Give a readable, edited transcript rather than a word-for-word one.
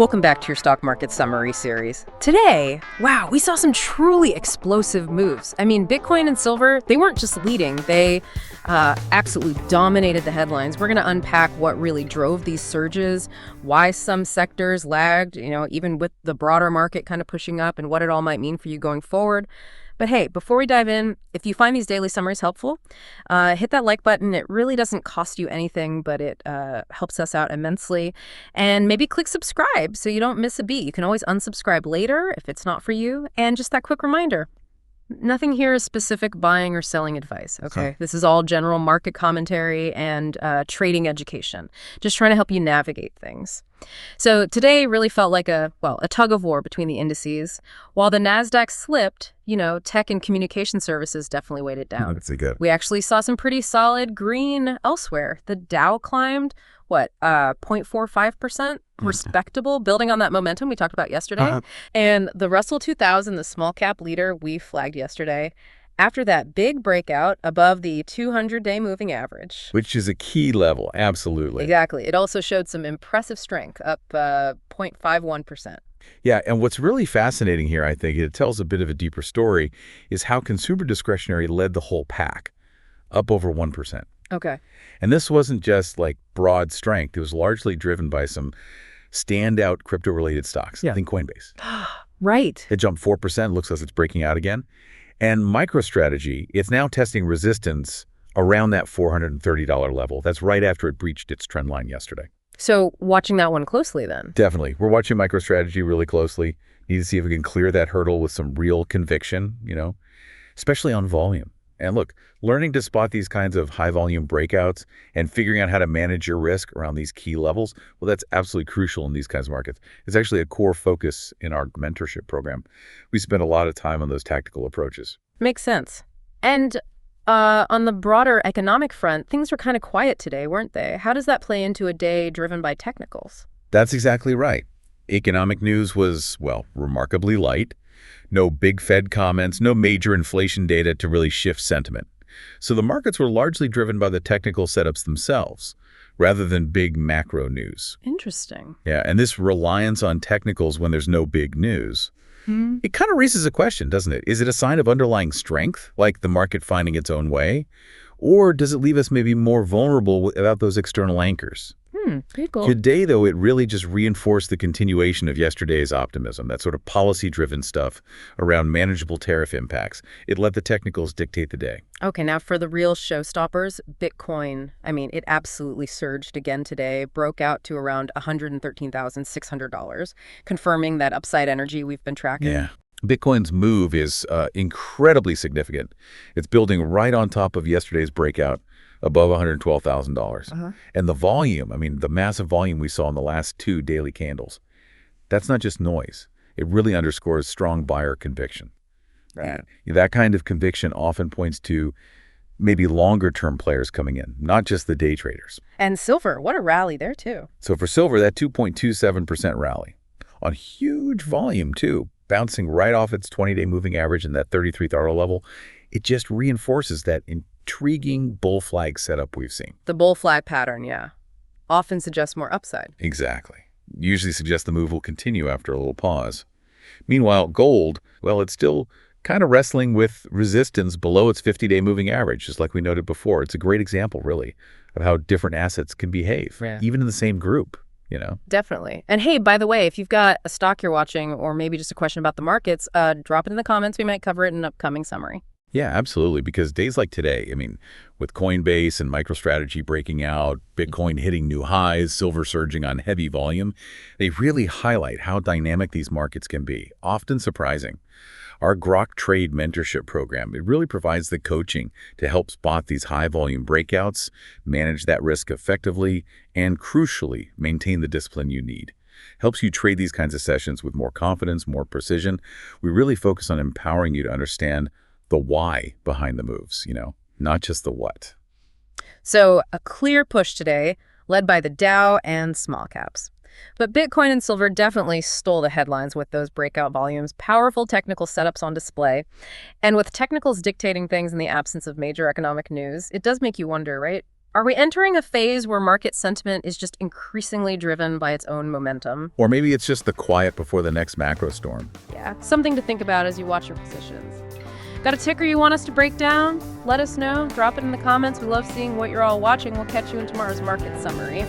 Welcome back to your stock market summary series. Today, wow, we saw some truly explosive moves. I mean, Bitcoin and silver, they weren't just leading, they absolutely dominated the headlines. We're going to unpack what really drove these surges, why some sectors lagged, even with the broader market kind of pushing up, and what it all might mean for you going forward. But hey, before we dive in, if you find these daily summaries helpful, hit that like button. It really doesn't cost you anything, but it helps us out immensely. And maybe click subscribe so you don't miss a beat. You can always unsubscribe later if it's not for you. And just that quick reminder, nothing here is specific buying or selling advice, okay? This is all general market commentary and trading education, just trying to help you navigate things. So today really felt like a tug of war between the indices. While the NASDAQ slipped, tech and communication services definitely weighed it down. That's good. We actually saw some pretty solid green elsewhere. The Dow climbed, 0.45%? Respectable, building on that momentum we talked about yesterday. And the Russell 2000, the small cap leader we flagged yesterday, after that big breakout above the 200-day moving average. Which is a key level, absolutely. Exactly. It also showed some impressive strength, up 0.51%. Yeah, and what's really fascinating here, I think, it tells a bit of a deeper story, is how consumer discretionary led the whole pack, up over 1%. Okay. And this wasn't just like broad strength. It was largely driven by some standout crypto-related stocks. Yeah. Think Coinbase. Right. It jumped 4%, looks like it's breaking out again. And MicroStrategy, it's now testing resistance around that $430 level. That's right after it breached its trend line yesterday. So watching that one closely then. Definitely. We're watching MicroStrategy really closely. Need to see if we can clear that hurdle with some real conviction, especially on volume. And look, learning to spot these kinds of high volume breakouts and figuring out how to manage your risk around these key levels, well, that's absolutely crucial in these kinds of markets. It's actually a core focus in our mentorship program. We spend a lot of time on those tactical approaches. Makes sense. And on the broader economic front, things were kind of quiet today, weren't they? How does that play into a day driven by technicals? That's exactly right. Economic news was, remarkably light. No big Fed comments, no major inflation data to really shift sentiment. So the markets were largely driven by the technical setups themselves, rather than big macro news. Interesting. Yeah, and this reliance on technicals when there's no big news, it kind of raises a question, doesn't it? Is it a sign of underlying strength, like the market finding its own way? Or does it leave us maybe more vulnerable without those external anchors? Pretty cool. Today, though, it really just reinforced the continuation of yesterday's optimism, that sort of policy-driven stuff around manageable tariff impacts. It let the technicals dictate the day. Okay, now for the real showstoppers, Bitcoin, it absolutely surged again today, broke out to around $113,600, confirming that upside energy we've been tracking. Yeah. Bitcoin's move is incredibly significant. It's building right on top of yesterday's breakout above $112,000. And the volume, the massive volume we saw in the last two daily candles, that's not just noise. It really underscores strong buyer conviction. Right. That kind of conviction often points to maybe longer-term players coming in, not just the day traders. And silver, what a rally there, too. So for silver, that 2.27% rally on huge volume, too, bouncing right off its 20-day moving average and that $33 level, it just reinforces that intriguing bull flag setup we've seen. The bull flag pattern, yeah. Often suggests more upside. Exactly. Usually suggests the move will continue after a little pause. Meanwhile, gold, it's still kind of wrestling with resistance below its 50-day moving average, just like we noted before. It's a great example, really, of how different assets can behave, even in the same group. Definitely. And hey, by the way, if you've got a stock you're watching or maybe just a question about the markets, drop it in the comments. We might cover it in an upcoming summary. Yeah, absolutely. Because days like today, with Coinbase and MicroStrategy breaking out, Bitcoin hitting new highs, silver surging on heavy volume, they really highlight how dynamic these markets can be, often surprising. Our Grok Trade mentorship program, it really provides the coaching to help spot these high-volume breakouts, manage that risk effectively, and crucially, maintain the discipline you need. Helps you trade these kinds of sessions with more confidence, more precision. We really focus on empowering you to understand the why behind the moves, not just the what. So a clear push today, led by the Dow and small caps. But Bitcoin and silver definitely stole the headlines with those breakout volumes, powerful technical setups on display. And with technicals dictating things in the absence of major economic news, it does make you wonder, right? Are we entering a phase where market sentiment is just increasingly driven by its own momentum? Or maybe it's just the quiet before the next macro storm. Yeah, something to think about as you watch your positions. Got a ticker you want us to break down? Let us know. Drop it in the comments. We love seeing what you're all watching. We'll catch you in tomorrow's market summary.